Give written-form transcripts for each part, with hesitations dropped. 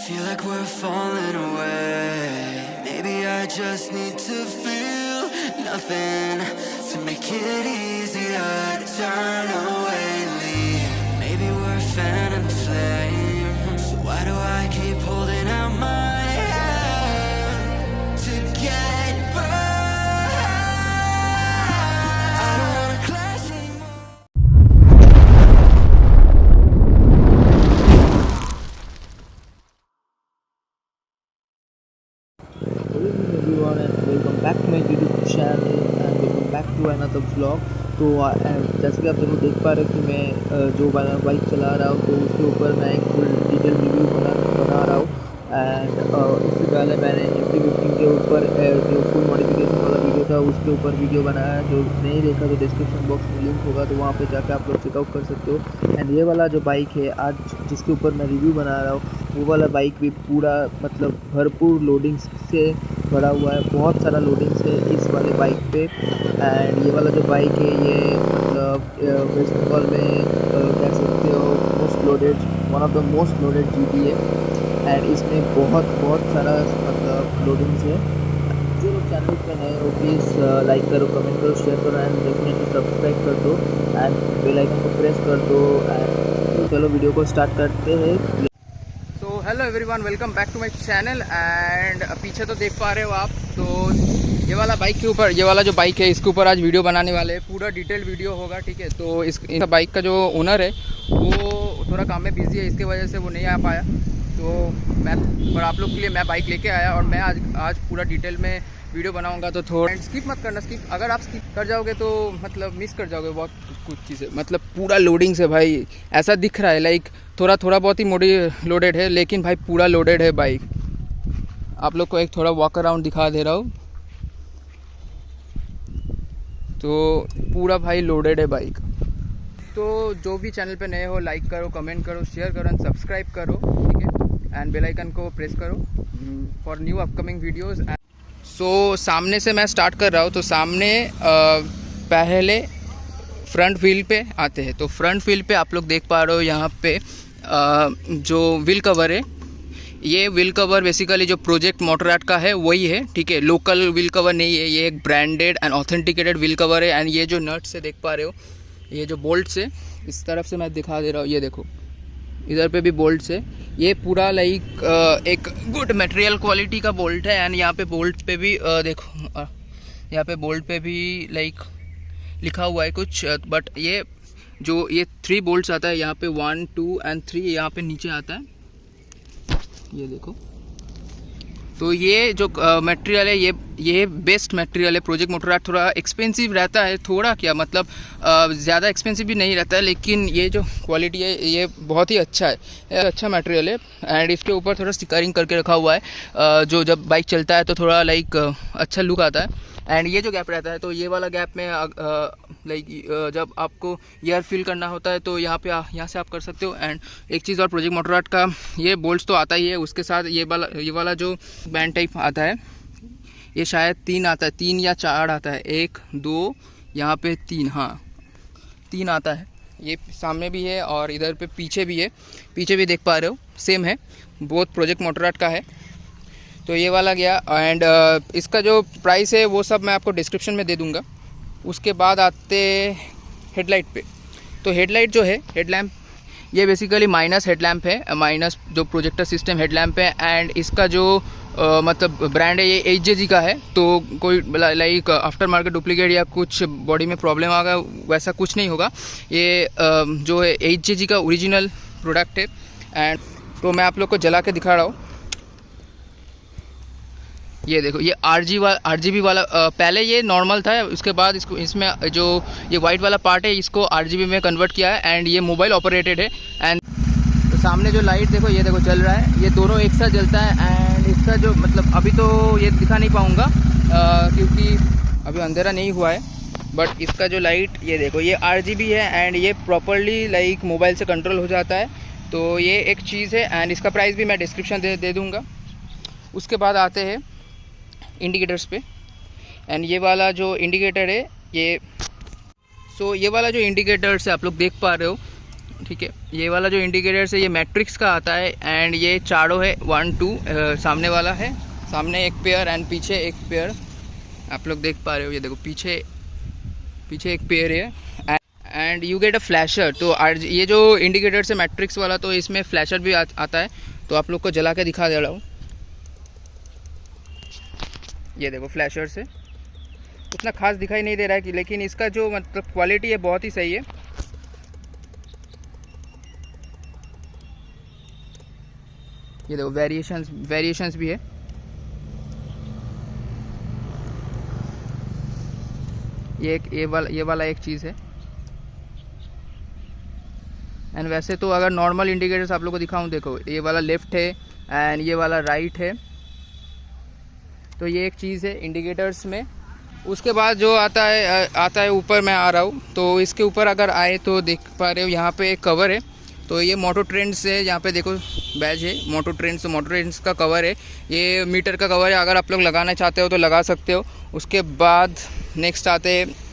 feel like we're falling away. Maybe I just need to feel nothing to make it easier to turn away and leave. Maybe we're fan and flame, so why do I keep holding out my hand to get burned? I don't wanna clash anymore. Good evening everyone and welcome back to my YouTube channel and welcome back to another vlog। तो जैसे कि आप लोग देख पा रहे हो कि मैं जो बाइक चला रहा हूँ तो उसके ऊपर मैं एक फुल डिटेल रिव्यू बना रहा हूँ। एंड इससे पहले मैंने MT-15 के ऊपर जो फुल मॉडिफिकेशन वाला वीडियो था उसके ऊपर वीडियो बनाया। जो नहीं देखा तो डिस्क्रिप्शन बॉक्स में लिंक होगा, तो वहाँ पे जाके आप लोग चेकआउट कर सकते हो। एंड ये वाला जो बाइक है आज जिसके ऊपर मैं रिव्यू बना रहा हूँ वो वाला बाइक भी पूरा मतलब भरपूर लोडिंग से भरा हुआ है। बहुत सारा लोडिंग्स है इस वाले बाइक पे। एंड ये वाला जो बाइक है ये मतलब वेस्ट बंगाल में कह सकते हो most loaded, one of the most loaded GT है। एंड इसमें बहुत सारा मतलब लोडिंग्स है। जो लोग चैनल पे नए हो प्लीज़ लाइक करो, कमेंट करो, शेयर करो एंड डेफिनेटली सब्सक्राइब कर दो एंड बेल आइकन को प्रेस कर दो। एंड तो चलो वीडियो को स्टार्ट करते हैं। तो hello everyone, welcome back to my channel. And पीछे तो देख पा रहे हो आप, तो ये वाला बाइक के ऊपर, ये वाला जो बाइक है इसके ऊपर आज वीडियो बनाने वाले हैं। पूरा डिटेल वीडियो होगा, ठीक है। तो इस बाइक का जो ओनर है वो थोड़ा काम में बिजी है, इसके वजह से वो नहीं आ पाया। तो मैं और आप लोग के लिए मैं बाइक लेके आया और मैं आज पूरा डिटेल में वीडियो बनाऊंगा। तो थोड़ा स्किप मत करना, स्किप अगर आप स्किप कर जाओगे तो मतलब मिस कर जाओगे बहुत कुछ चीज़ें। मतलब पूरा लोडिंग से भाई ऐसा दिख रहा है लाइक थोड़ा बहुत ही लोडेड है, लेकिन भाई पूरा लोडेड है बाइक। आप लोग को एक थोड़ा वॉक अराउंड दिखा दे रहा हूँ। तो पूरा भाई लोडेड है बाइक। तो जो भी चैनल पे नए हो लाइक करो, कमेंट करो, शेयर करो एंड सब्सक्राइब करो, ठीक है। एंड बेल आइकन को प्रेस करो फॉर न्यू अपकमिंग वीडियोस। सो सामने से मैं स्टार्ट कर रहा हूँ। तो सामने पहले फ्रंट व्हील पे आते हैं। तो फ्रंट व्हील पे आप लोग देख पा रहे हो यहाँ पे जो व्हील कवर है, ये व्हील कवर बेसिकली जो प्रोजेक्ट मोटोरैड का है वही है, ठीक है। लोकल व्हील कवर नहीं है, ये एक branded and authenticated wheel cover है। एंड ये जो नट्स से देख पा रहे हो, ये जो बोल्ट्स है, इस तरफ से मैं दिखा दे रहा हूँ, ये देखो इधर पे भी बोल्ट्स है। ये पूरा लाइक एक गुड मटेरियल क्वालिटी का बोल्ट है। एंड यहाँ पे बोल्ट पे भी देखो, यहाँ पे बोल्ट पे भी लाइक लिखा हुआ है कुछ, बट ये 3 बोल्ट्स आता है यहाँ पे, 1, 2 एंड 3 यहाँ पे नीचे आता है, ये देखो। तो ये जो मटेरियल है ये बेस्ट मटेरियल है। प्रोजेक्ट मोटोरैड थोड़ा एक्सपेंसिव रहता है, थोड़ा क्या मतलब ज़्यादा एक्सपेंसिव भी नहीं रहता है, लेकिन ये जो क्वालिटी है ये बहुत ही अच्छा है, अच्छा मटेरियल है। एंड इसके ऊपर थोड़ा स्टिकरिंग करके रखा हुआ है, जो जब बाइक चलता है तो थोड़ा लाइक अच्छा लुक आता है। एंड ये जो गैप रहता है, तो ये वाला गैप में लाइक जब आपको एयर फिल करना होता है तो यहाँ से आप कर सकते हो। एंड एक चीज़ और, प्रोजेक्ट मोटोरैड का ये बोल्ट्स तो आता ही है, उसके साथ ये वाला जो बैंड टाइप आता है, ये शायद 3 आता है, 3 या 4 आता है, 1 2 यहाँ पे 3, हाँ 3 आता है। ये सामने भी है और इधर पे पीछे भी है, पीछे भी देख पा रहे हो सेम है, बहुत प्रोजेक्ट मोटोरैड का है। तो ये वाला गया। एंड इसका जो प्राइस है वो सब मैं आपको डिस्क्रिप्शन में दे दूंगा। उसके बाद आते हेडलाइट पे। तो हेडलाइट जो है, हेडलैम्प, ये बेसिकली माइनस हेडलैम्प है, माइनस जो प्रोजेक्टर सिस्टम हेडलैम्प है। एंड इसका जो मतलब ब्रांड है ये HJG का है। तो कोई लाइक आफ्टर मार्केट डुप्लीकेट या कुछ बॉडी में प्रॉब्लम आ गया वैसा कुछ नहीं होगा। ये जो है HJG का ओरिजिनल प्रोडक्ट है। एंड तो मैं आप लोग को जला के दिखा रहा हूँ, ये देखो ये RGB वाला पहले ये नॉर्मल था, उसके बाद इसमें जो ये वाइट वाला पार्ट है इसको RGB में कन्वर्ट किया है। एंड ये मोबाइल ऑपरेटेड है। एंड तो सामने जो लाइट देखो, ये देखो चल रहा है, ये दोनों एक साथ जलता है। एंड इसका जो मतलब अभी तो ये दिखा नहीं पाऊँगा क्योंकि अभी अंधेरा नहीं हुआ है, बट इसका जो लाइट ये देखो, ये RGB है एंड ये प्रॉपरली लाइक मोबाइल से कंट्रोल हो जाता है। तो ये एक चीज़ है। एंड इसका प्राइस भी मैं डिस्क्रिप्शन दे दूँगा। उसके बाद आते हैं इंडिकेटर्स पे। एंड ये वाला जो इंडिकेटर है ये वाला जो इंडिकेटर्स है आप लोग देख पा रहे हो, ठीक है। ये वाला जो इंडिकेटर्स है ये मैट्रिक्स का आता है एंड ये चारों है 1 2 सामने वाला है, सामने एक पेयर एंड पीछे एक पेयर, आप लोग देख पा रहे हो। ये देखो पीछे एक पेयर है and you get a flasher. तो ये जो इंडिकेटर्स है मैट्रिक्स वाला, तो इसमें फ्लैशर भी आता है, तो आप लोग को जला के दिखा दे रहा हूँ। ये देखो फ्लैशर से उतना खास दिखाई नहीं दे रहा है कि, लेकिन इसका जो मतलब क्वालिटी है बहुत ही सही है। ये देखो वेरिएशंस भी है। ये वाला एक चीज़ है। एंड वैसे तो अगर नॉर्मल इंडिकेटर्स आप लोग को दिखाऊं, देखो ये वाला लेफ़्ट है एंड ये वाला राइट है, तो ये एक चीज़ है इंडिकेटर्स में। उसके बाद जो आता है ऊपर मैं आ रहा हूँ, तो इसके ऊपर अगर आए तो देख पा रहे हो यहाँ पे एक कवर है। तो ये मोटो ट्रेंड्स है, यहाँ पे देखो बैज है मोटो ट्रेंड्स का कवर है। ये मीटर का कवर है, अगर आप लोग लगाना चाहते हो तो लगा सकते हो। उसके बाद नेक्स्ट आते हैं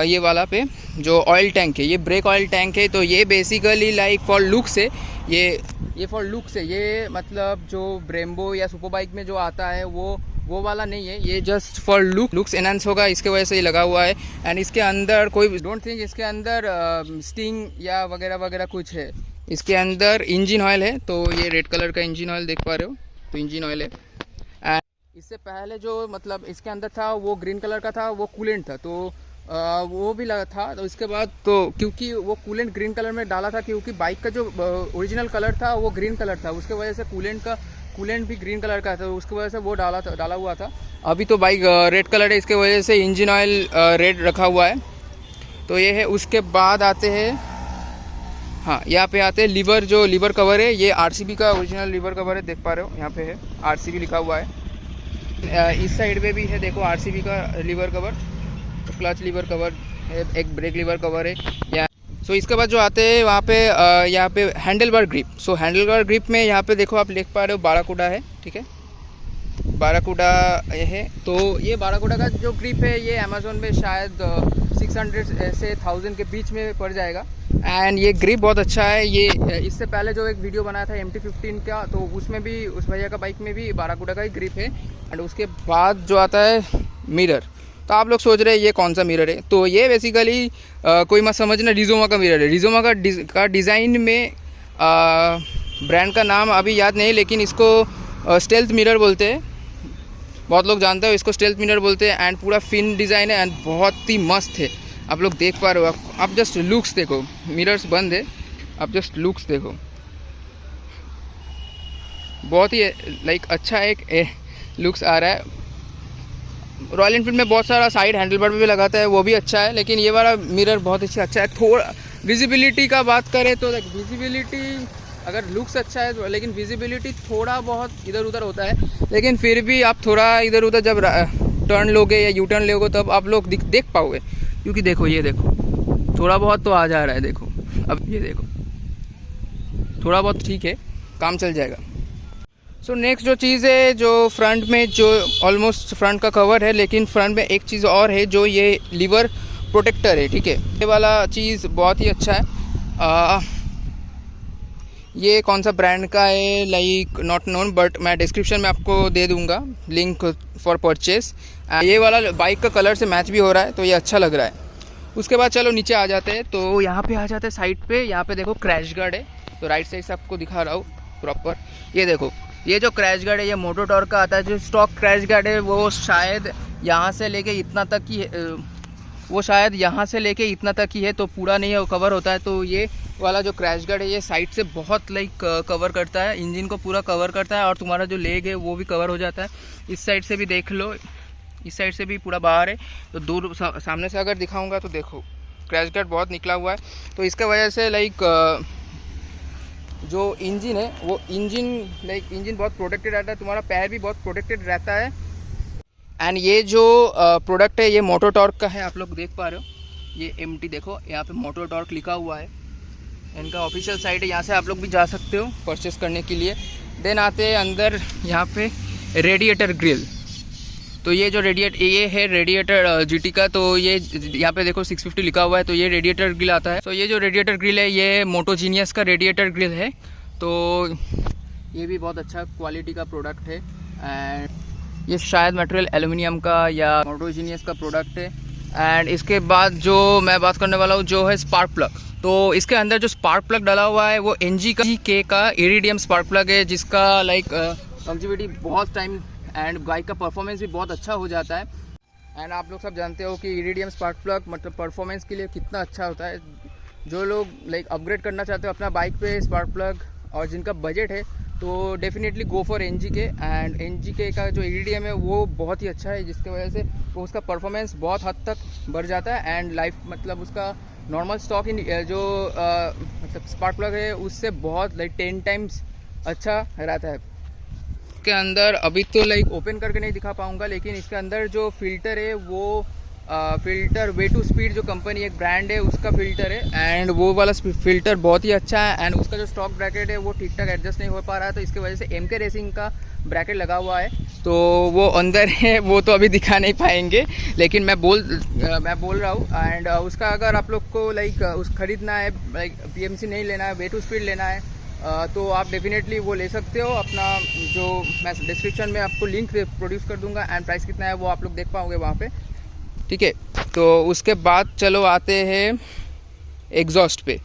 ये वाला पे जो ऑयल टैंक है, ये ब्रेक ऑयल टैंक है। तो ये बेसिकली लाइक फॉर लुक्स है, ये फॉर लुक्स है। ये मतलब जो ब्रेम्बो या सुपर बाइक में जो आता है वो वाला नहीं है, ये जस्ट फॉर लुक्स एनहांस होगा, इसके वजह से ये लगा हुआ है। एंड इसके अंदर कोई डोंट थिंक इसके अंदर स्टिंग या वगैरह कुछ है। इसके अंदर इंजन ऑयल है, तो ये रेड कलर का इंजन ऑयल देख पा रहे हो, तो इंजन ऑयल है। एंड इससे पहले जो मतलब इसके अंदर था वो ग्रीन कलर का था, वो कूलेंट था, तो वो भी लगा था। तो इसके बाद तो क्योंकि वो कूलेंट ग्रीन कलर में डाला था, क्योंकि बाइक का जो ओरिजिनल कलर था वो ग्रीन कलर था, उसके वजह से कूलेंट भी ग्रीन कलर का था, उसकी वजह से वो डाला हुआ था। अभी तो बाइक रेड कलर है, इसके वजह से इंजन ऑयल रेड रखा हुआ है। तो ये है। उसके बाद आते हैं, हाँ यहाँ पे आते हैं लीवर कवर है। ये RCB का ओरिजिनल लीवर कवर है, देख पा रहे हो यहाँ पे है RCB लिखा हुआ है। इस साइड पे भी है देखो RCB का लीवर कवर, तो क्लच लीवर कवर है, एक ब्रेक लीवर कवर है यहाँ। सो इसके बाद जो आते हैं वहाँ पे यहाँ पे हैंडल बार ग्रिप। सो हैंडल बार ग्रिप में यहाँ पे देखो आप देख पा रहे हो बाराकूडा है, ठीक है, बाराकूडा ये है। तो ये बाराकूडा का जो ग्रिप है ये अमेज़ोन में शायद 600 से 1000 के बीच में पड़ जाएगा। एंड ये ग्रिप बहुत अच्छा है। ये इससे पहले जो एक वीडियो बनाया था MT-15 का, तो उसमें भी उस भैया का बाइक में भी बाराकूडा का ही ग्रिप है। एंड उसके बाद जो आता है मिरर, तो आप लोग सोच रहे हैं ये कौन सा मिरर है, तो ये बेसिकली कोई मत समझना, रिजोमा का मिरर है। रिजोमा का डिज़ाइन में ब्रांड का नाम अभी याद नहीं, लेकिन इसको स्टेल्थ मिरर बोलते हैं, बहुत लोग जानते हो इसको स्टेल्थ मिरर बोलते हैं। एंड पूरा फिन डिज़ाइन है एंड बहुत ही मस्त है, आप लोग देख पा रहे हो। आप जस्ट लुक्स देखो, मिरर्स बंद है, आप जस्ट लुक्स देखो, बहुत ही लाइक अच्छा एक लुक्स आ रहा है। रॉयल एनफील्ड में बहुत सारा साइड हैंडल बार भी लगाता है, वो भी अच्छा है, लेकिन ये वाला मिरर बहुत अच्छा है। थोड़ा विजिबिलिटी का बात करें तो विजिबिलिटी अगर लुक्स अच्छा है, लेकिन विजिबिलिटी थोड़ा बहुत इधर उधर होता है, लेकिन फिर भी आप थोड़ा इधर उधर जब टर्न लोगे या यू टर्न लोगे तब आप लोग देख पाओगे, क्योंकि देखो ये देखो थोड़ा बहुत तो आ जा रहा है, देखो अब ये देखो थोड़ा बहुत ठीक है, काम चल जाएगा। सो नेक्स्ट जो चीज़ है, जो फ्रंट में जो ऑलमोस्ट फ्रंट का कवर है, लेकिन फ्रंट में एक चीज़ और है जो ये लीवर प्रोटेक्टर है, ठीक है। ये वाला चीज़ बहुत ही अच्छा है। ये कौन सा ब्रांड का है लाइक नॉट नोन, बट मैं डिस्क्रिप्शन में आपको दे दूंगा लिंक फॉर परचेस। ये वाला बाइक का कलर से मैच भी हो रहा है, तो ये अच्छा लग रहा है। उसके बाद चलो नीचे आ जाते हैं, तो यहाँ पे आ जाते हैं साइड पे। यहाँ पे देखो क्रैश गार्ड है, तो राइट साइड से आपको दिखा रहा हूँ प्रॉपर। ये देखो ये जो क्रैश गार्ड है ये मोटो टॉर्क का आता है। जो स्टॉक क्रैश गार्ड है वो शायद यहाँ से लेके इतना तक ही वो शायद यहाँ से लेके इतना तक ही है, तो पूरा नहीं है, कवर होता है। तो ये वाला जो क्रैश गार्ड है ये साइड से बहुत लाइक कवर करता है, इंजन को पूरा कवर करता है, और तुम्हारा जो लेग है वो भी कवर हो जाता है। इस साइड से भी देख लो, इस साइड से भी पूरा बाहर है, तो दूर सामने से अगर दिखाऊंगा तो देखो क्रैश गार्ड बहुत निकला हुआ है। तो इसके वजह से लाइक जो इंजन है वो इंजन बहुत प्रोटेक्टेड रहता है, तुम्हारा पैर भी बहुत प्रोटेक्टेड रहता है। एंड ये जो प्रोडक्ट है ये मोटो टॉर्क का है, आप लोग देख पा रहे हो, ये MT देखो यहाँ पे मोटो टॉर्क लिखा हुआ है, इनका ऑफिशियल साइट है, यहाँ से आप लोग भी जा सकते हो परचेस करने के लिए। देन आते हैं अंदर, यहाँ पे रेडिएटर ग्रिल। तो ये जो ये है रेडिएटर GT का। तो ये यहाँ पे देखो 650 लिखा हुआ है। तो ये रेडिएटर ग्रिल आता है। तो ये जो रेडिएटर ग्रिल है ये मोटोजीनियस का रेडिएटर ग्रिल है। तो ये भी बहुत अच्छा क्वालिटी का प्रोडक्ट है एंड ये शायद मटेरियल एल्युमिनियम का या मोटोजीनियस का प्रोडक्ट है। एंड इसके बाद जो मैं बात करने वाला हूँ जो है स्पार्क प्लग। तो इसके अंदर जो स्पार्क प्लग डाला हुआ है वो NGK का इरिडियम स्पार्क प्लग है, जिसका लाइक लॉन्जेविटी बहुत टाइम एंड बाइक का परफॉर्मेंस भी बहुत अच्छा हो जाता है। एंड आप लोग सब जानते हो कि इरिडियम स्पार्क प्लग मतलब परफॉर्मेंस के लिए कितना अच्छा होता है। जो लोग लाइक अपग्रेड करना चाहते हो अपना बाइक पे स्पार्क प्लग और जिनका बजट है तो definitely go for NGK। And NGK का जो इरिडियम है वो बहुत ही अच्छा है, जिसकी वजह से वो उसका परफॉर्मेंस बहुत हद तक बढ़ जाता है एंड लाइफ मतलब उसका नॉर्मल स्टॉक जो मतलब स्पार्क प्लग है उससे बहुत लाइक 10 टाइम्स अच्छा रहता है। इसके अंदर अभी तो लाइक ओपन करके नहीं दिखा पाऊँगा, लेकिन इसके अंदर जो फ़िल्टर है वो फ़िल्टर वे टू स्पीड जो कंपनी एक ब्रांड है उसका फ़िल्टर है एंड वो वाला फ़िल्टर बहुत ही अच्छा है। एंड उसका जो स्टॉक ब्रैकेट है वो ठीक ठाक एडजस्ट नहीं हो पा रहा है, तो इसकी वजह से MK रेसिंग का ब्रैकेट लगा हुआ है। तो वो अंदर है, वो तो अभी दिखा नहीं पाएंगे, लेकिन मैं बोल रहा हूँ। एंड उसका अगर आप लोग को लाइक उस खरीदना है, लाइक PMC नहीं लेना है, वे टू स्पीड लेना है, तो आप डेफिनेटली वो ले सकते हो। अपना जो मैं डिस्क्रिप्शन में आपको लिंक प्रोड्यूस कर दूंगा एंड प्राइस कितना है वो आप लोग देख पाओगे वहाँ पे, ठीक है। तो उसके बाद चलो आते हैं एग्जॉस्ट पे।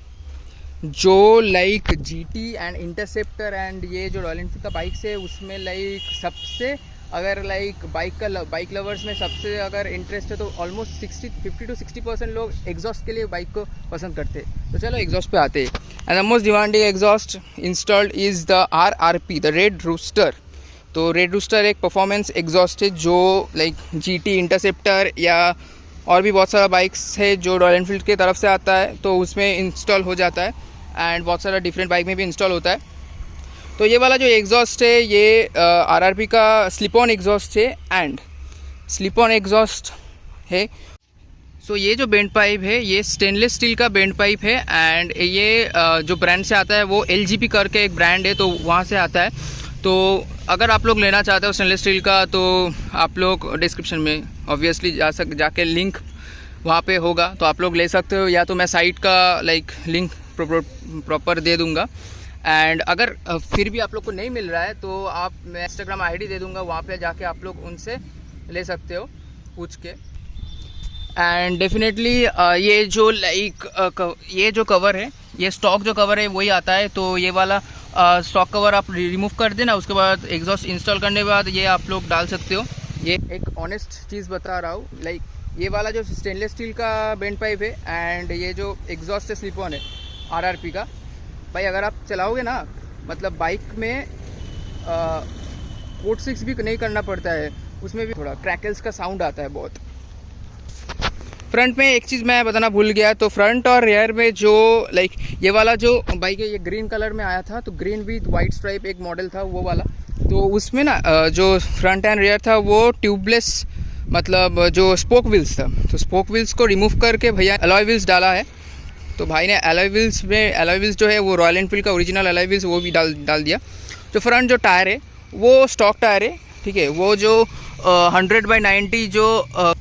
जो like GT and interceptor and ये जो रॉयल एनफील्ड का बाइक्स है उसमें लाइक सबसे अगर लाइक बाइक लवर्स में सबसे अगर इंटरेस्ट है तो ऑलमोस्ट 50 to 60% लोग एग्जॉस्ट के लिए बाइक को पसंद करते हैं। तो चलो एग्जॉस्ट पे आते हैं। And the most demanding exhaust installed is the RRP, the red rooster. तो रेड रूस्टर एक परफॉर्मेंस एग्जॉस्ट है जो लाइक GT, इंटरसेप्टर या और भी बहुत सारा बाइक्स है जो रॉयल एनफील्ड की तरफ से आता है तो उसमें इंस्टॉल हो जाता है एंड बहुत सारा डिफरेंट बाइक में भी इंस्टॉल होता है। तो ये वाला जो एग्जॉस्ट है ये RRP का स्लिप ऑन एग्जॉस्ट है एंड स्लिप ऑन एग्जॉस्ट है। सो ये जो बेंड पाइप है ये स्टेनलेस स्टील का बेंड पाइप है एंड ये जो ब्रांड से आता है वो LGP करके एक ब्रांड है, तो वहाँ से आता है। तो अगर आप लोग लेना चाहते हो स्टेनलेस स्टील का तो आप लोग डिस्क्रिप्शन में ऑब्वियसली जाके लिंक वहाँ पे होगा, तो आप लोग ले सकते हो, या तो मैं साइट का लाइक लिंक प्रॉपर दे दूँगा। एंड अगर फिर भी आप लोग को नहीं मिल रहा है तो आप मैं इंस्टाग्राम ID दे दूँगा, वहाँ पे जाके आप लोग उनसे ले सकते हो पूछ के। एंड डेफिनेटली ये जो लाइक ये जो कवर है ये स्टॉक जो कवर है वही आता है। तो ये वाला स्टॉक कवर आप रिमूव कर देना, उसके बाद एग्जॉस्ट इंस्टॉल करने के बाद ये आप लोग डाल सकते हो। ये एक ऑनेस्ट चीज़ बता रहा हूँ, लाइक ये वाला जो स्टेनलेस स्टील का बेंड पाइप है एंड ये जो एग्जॉस्ट स्लिप ऑन है RRP का, भाई अगर आप चलाओगे ना मतलब बाइक में कोड 6 भी नहीं करना पड़ता है, उसमें भी थोड़ा क्रैकल्स का साउंड आता है बहुत। फ्रंट में एक चीज़ मैं बताना भूल गया, तो फ्रंट और रियर में जो लाइक ये वाला जो बाइक है ये ग्रीन कलर में आया था, तो ग्रीन विद वाइट स्ट्राइप एक मॉडल था वो वाला। तो उसमें ना जो फ्रंट एंड रियर था वो ट्यूबलेस मतलब जो स्पोक व्हील्स था, तो स्पोक व्हील्स को रिमूव करके भैया अलॉय व्हील्स डाला है। तो भाई ने अलॉय व्हील्स जो है वो रॉयल एनफील्ड का ओरिजिनल अलॉय व्हील्स वो भी डाल दिया। जो फ्रंट जो टायर है वो स्टॉक टायर है, ठीक है। वो जो 100/90 जो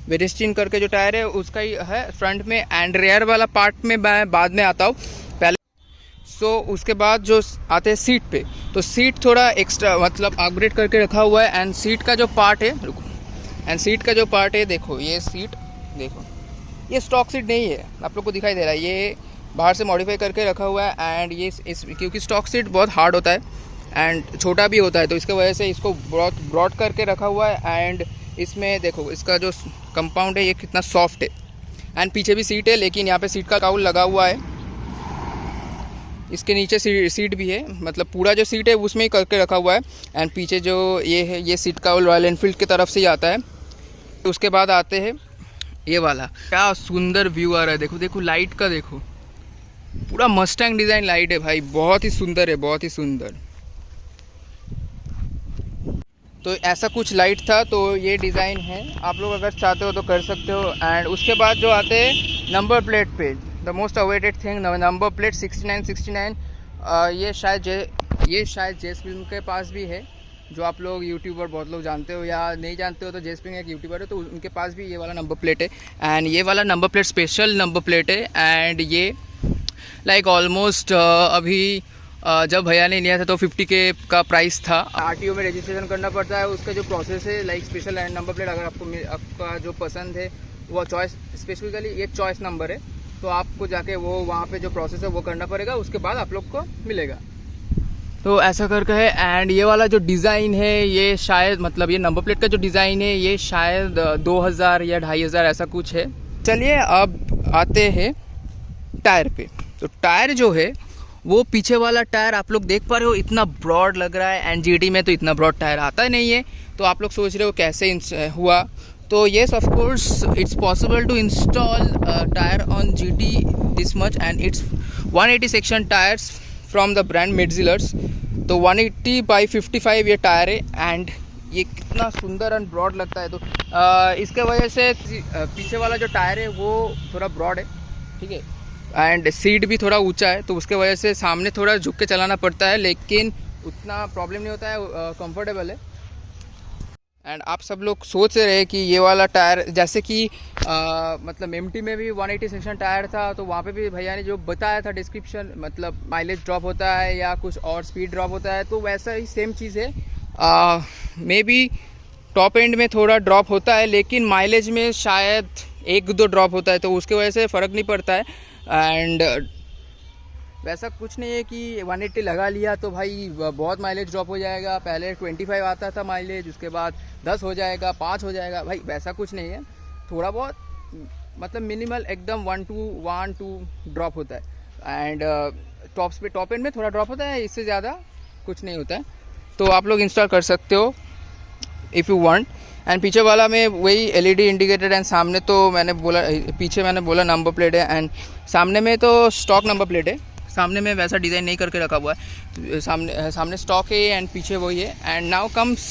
वेरिस्टिन करके जो टायर है उसका ही है फ्रंट में, एंड रेयर वाला पार्ट में मैं बाद में आता हूँ पहले। सो उसके बाद जो आते हैं सीट पे, तो सीट थोड़ा एक्स्ट्रा मतलब अपग्रेड करके रखा हुआ है। एंड सीट का जो पार्ट है एंड सीट का जो पार्ट है देखो, ये सीट देखो, ये स्टॉक सीट नहीं है, आप लोग को दिखाई दे रहा है, ये बाहर से मॉडिफाई करके रखा हुआ है। एंड ये क्योंकि स्टॉक सीट बहुत हार्ड होता है एंड छोटा भी होता है, तो इसके वजह से इसको ब्रॉड करके रखा हुआ है। एंड इसमें देखो इसका जो कंपाउंड है ये कितना सॉफ्ट है। एंड पीछे भी सीट है, लेकिन यहाँ पे सीट का काउल लगा हुआ है, इसके नीचे सीट भी है, मतलब पूरा जो सीट है उसमें ही करके रखा हुआ है। एंड पीछे जो ये है ये सीट काउल रॉयल एनफील्ड की तरफ से ही आता है। तो उसके बाद आते हैं ये वाला, क्या सुंदर व्यू आ रहा है, देखो देखो लाइट का देखो, पूरा मस्टैंग डिज़ाइन लाइट है भाई, बहुत ही सुंदर है, बहुत ही सुंदर। तो ऐसा कुछ लाइट था, तो ये डिज़ाइन है, आप लोग अगर चाहते हो तो कर सकते हो। एंड उसके बाद जो आते हैं नंबर प्लेट पे, the most awaited thing number plate 6969, ये शायद जेस फिल्म के पास भी है। जो आप लोग यूट्यूबर बहुत लोग जानते हो या नहीं जानते हो तो जेस्पिंग एक यूट्यूबर है, तो उनके पास भी ये वाला नंबर प्लेट है। एंड ये वाला number plate special number plate है। एंड ये लाइक ऑलमोस्ट अभी जब भैया ने लिया था तो 50K का प्राइस था। RTO में रजिस्ट्रेशन करना पड़ता है, उसका जो प्रोसेस है लाइक स्पेशल नंबर प्लेट अगर आपका जो पसंद है वो चॉइस, स्पेसिफिकली ये चॉइस नंबर है, तो आपको जाके वो वहाँ पे जो प्रोसेस है वो करना पड़ेगा, उसके बाद आप लोग को मिलेगा। तो ऐसा करके है। एंड ये वाला जो डिज़ाइन है ये शायद मतलब ये नंबर प्लेट का जो डिज़ाइन है ये शायद 2000 या 2500 ऐसा कुछ है। चलिए अब आते हैं टायर पे। तो टायर जो है वो पीछे वाला टायर आप लोग देख पा रहे हो इतना ब्रॉड लग रहा है, एंड GT में तो इतना ब्रॉड टायर आता नहीं है। तो आप लोग सोच रहे हो कैसे हुआ, तो yes of course it's possible to install tyre on GT this much, and it's 180 section tyres from the brand Metzelers. तो 180/55 ये टायर है, एंड ये कितना सुंदर एंड ब्रॉड लगता है। तो इसके वजह से पीछे वाला जो टायर है वो थोड़ा ब्रॉड है, ठीक है, एंड सीट भी थोड़ा ऊंचा है, तो उसके वजह से सामने थोड़ा झुक के चलाना पड़ता है, लेकिन उतना प्रॉब्लम नहीं होता है, कंफर्टेबल है। एंड आप सब लोग सोच रहे हैं कि ये वाला टायर जैसे कि मतलब MT में भी 180 सेक्शन टायर था, तो वहाँ पे भी भैया ने जो बताया था डिस्क्रिप्शन, मतलब माइलेज ड्रॉप होता है या कुछ और स्पीड ड्रॉप होता है, तो वैसा ही सेम चीज़ है। मे बी टॉप एंड में थोड़ा ड्रॉप होता है, लेकिन माइलेज में शायद 1-2 ड्रॉप होता है, तो उसके वजह से फ़र्क नहीं पड़ता है। एंड वैसा कुछ नहीं है कि 180 लगा लिया तो भाई बहुत माइलेज ड्रॉप हो जाएगा। पहले 25 आता था माइलेज, उसके बाद 10 हो जाएगा, 5 हो जाएगा, भाई वैसा कुछ नहीं है। थोड़ा बहुत मतलब मिनिमल एकदम 1-2 ड्रॉप होता है। एंड टॉप एंड में थोड़ा ड्रॉप होता है, इससे ज़्यादा कुछ नहीं होता है। तो आप लोग इंस्टॉल कर सकते हो इफ़ यू वांट। एंड पीछे वाला में वही LED इंडिकेटेड, एंड सामने तो मैंने बोला, पीछे मैंने बोला नंबर प्लेट है, एंड सामने में तो स्टॉक नंबर प्लेट है। सामने में वैसा डिज़ाइन नहीं करके रखा हुआ है, सामने स्टॉक है एंड पीछे वही है। एंड नाउ कम्स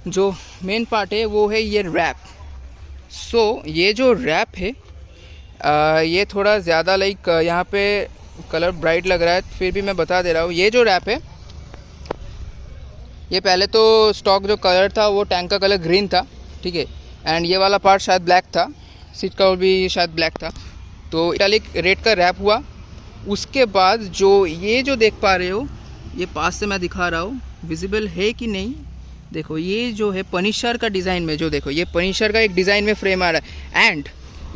जो मेन पार्ट है वो है ये रैप। सो ये जो रैप है ये थोड़ा ज़्यादा लाइक यहाँ पे कलर ब्राइट लग रहा है, फिर भी मैं बता दे रहा हूँ। ये जो रैप है ये पहले तो स्टॉक जो कलर था वो टैंक का कलर ग्रीन था, ठीक है, एंड ये वाला पार्ट शायद ब्लैक था, सीट कवर भी शायद ब्लैक था। तो इटालिक रेड का रैप हुआ। उसके बाद जो ये जो देख पा रहे हो, ये पास से मैं दिखा रहा हूँ, विजिबल है कि नहीं, देखो ये जो है पनिशर का डिज़ाइन में, जो देखो ये पनिशर का एक डिज़ाइन में फ्रेम आ रहा है। एंड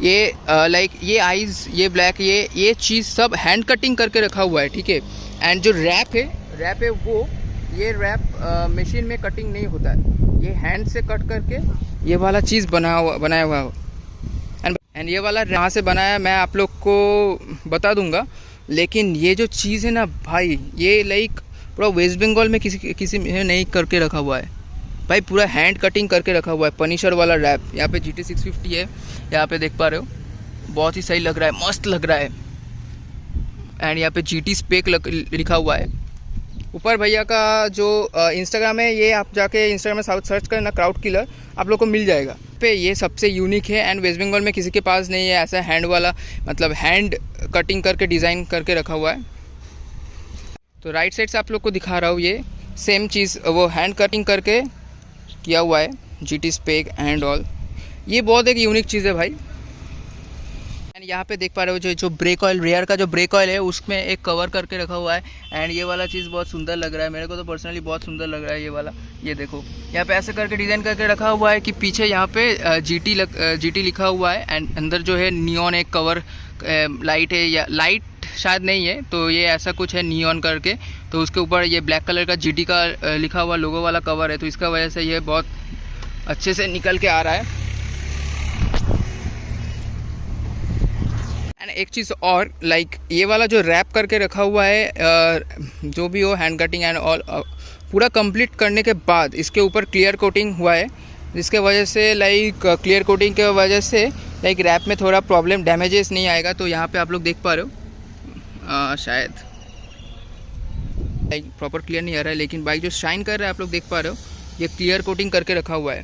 ये लाइक ये आइज़, ये ब्लैक, ये चीज़ सब हैंड कटिंग करके रखा हुआ है, ठीक है। एंड जो रैप है वो ये रैप मशीन में कटिंग नहीं होता है, ये हैंड से कट करके ये वाला चीज़ बनाया हुआ है। एंड ये वाला कहाँ से बनाया मैं आप लोग को बता दूंगा, लेकिन ये जो चीज़ है ना भाई, ये लाइक पूरा वेस्ट बंगाल में किसी में नहीं करके रखा हुआ है भाई, पूरा हैंड कटिंग करके रखा हुआ है। पनिशर वाला रैप यहाँ पे GT 650 है, यहाँ पे देख पा रहे हो, बहुत ही सही लग रहा है, मस्त लग रहा है। एंड यहाँ पे GT स्पेक लिखा हुआ है। ऊपर भैया का जो इंस्टाग्राम है, ये आप जाके इंस्टाग्राम में सर्च करना क्राउड किलर, आप लोग को मिल जाएगा। पे ये सबसे यूनिक है, एंड वेस्ट बंगाल में किसी के पास नहीं है ऐसा हैंड वाला, मतलब हैंड कटिंग करके डिज़ाइन करके रखा हुआ है। तो राइट साइड से आप लोग को दिखा रहा हूँ, ये सेम चीज़ वो हैंड कटिंग करके किया हुआ है, GT स्पेक एंड ऑल। ये बहुत एक यूनिक चीज़ है भाई। एंड यहाँ पे देख पा रहे हो जो ब्रेक ऑयल, रेयर का जो ब्रेक ऑयल है उसमें एक कवर करके रखा हुआ है। एंड ये वाला चीज़ बहुत सुंदर लग रहा है, मेरे को तो पर्सनली बहुत सुंदर लग रहा है ये वाला। ये देखो यहाँ पे ऐसे करके डिज़ाइन करके रखा हुआ है कि पीछे यहाँ पे GT लिखा हुआ है, एंड अंदर जो है नियॉन एक कवर लाइट है, या लाइट शायद नहीं है, तो ये ऐसा कुछ है नियॉन करके, तो उसके ऊपर ये ब्लैक कलर का GT का लिखा हुआ लोगो वाला कवर है, तो इसका वजह से ये बहुत अच्छे से निकल के आ रहा है। एंड एक चीज़ और, लाइक ये वाला जो रैप करके रखा हुआ है, जो भी हो हैंड कटिंग एंड ऑल, पूरा कंप्लीट करने के बाद इसके ऊपर क्लियर कोटिंग हुआ है, जिसके वजह से लाइक क्लियर कोटिंग के वजह से लाइक रैप में थोड़ा प्रॉब्लम, डैमेजेस नहीं आएगा। तो यहाँ पे आप लोग देख पा रहे हो, शायद लाइक प्रॉपर क्लियर नहीं आ रहा है, लेकिन बाइक जो शाइन कर रहा है आप लोग देख पा रहे हो, ये क्लियर कोटिंग करके रखा हुआ है।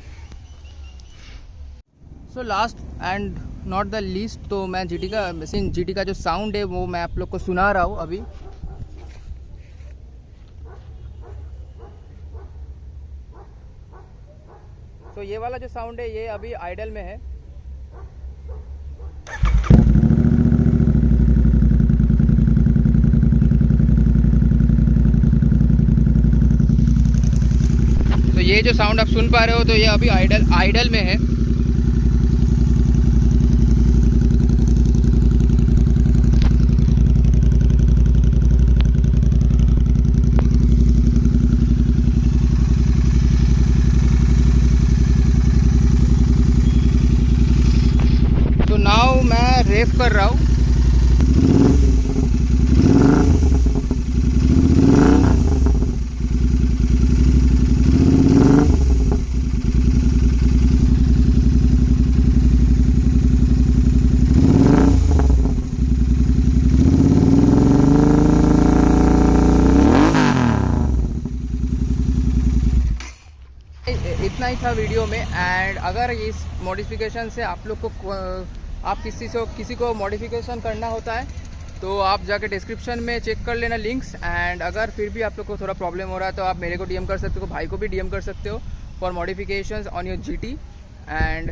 So last and not the least, तो मैं GT का जो साउंड है वो मैं आप लोग को सुना रहा हूँ अभी। तो ये वाला जो साउंड है ये अभी आइडल में है। तो ये जो साउंड आप सुन पा रहे हो तो ये अभी आइडल में है। तो नाउ मैं रेव कर रहा हूँ। इतना ही था वीडियो में। एंड अगर इस मॉडिफिकेशन से आप लोग को आप किसी को मॉडिफिकेशन करना होता है तो आप जाके डिस्क्रिप्शन में चेक कर लेना लिंक्स। एंड अगर फिर भी आप लोग को थोड़ा प्रॉब्लम हो रहा है तो आप मेरे को डीएम कर सकते हो, भाई को भी डीएम कर सकते हो for modifications on your GT. And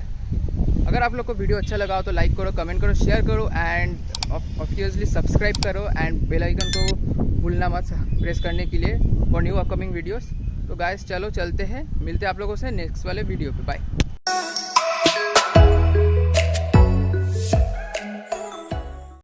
अगर आप लोग को वीडियो अच्छा लगा हो तो लाइक करो, कमेंट करो, शेयर करो एंड ऑब्वियसली सब्सक्राइब करो एंड बेल आइकन को भूलना मत प्रेस करने के लिए फॉर न्यू अपकमिंग वीडियोस। तो गाइस चलो चलते हैं, मिलते हैं आप लोगों से नेक्स्ट वाले वीडियो पे। बाय।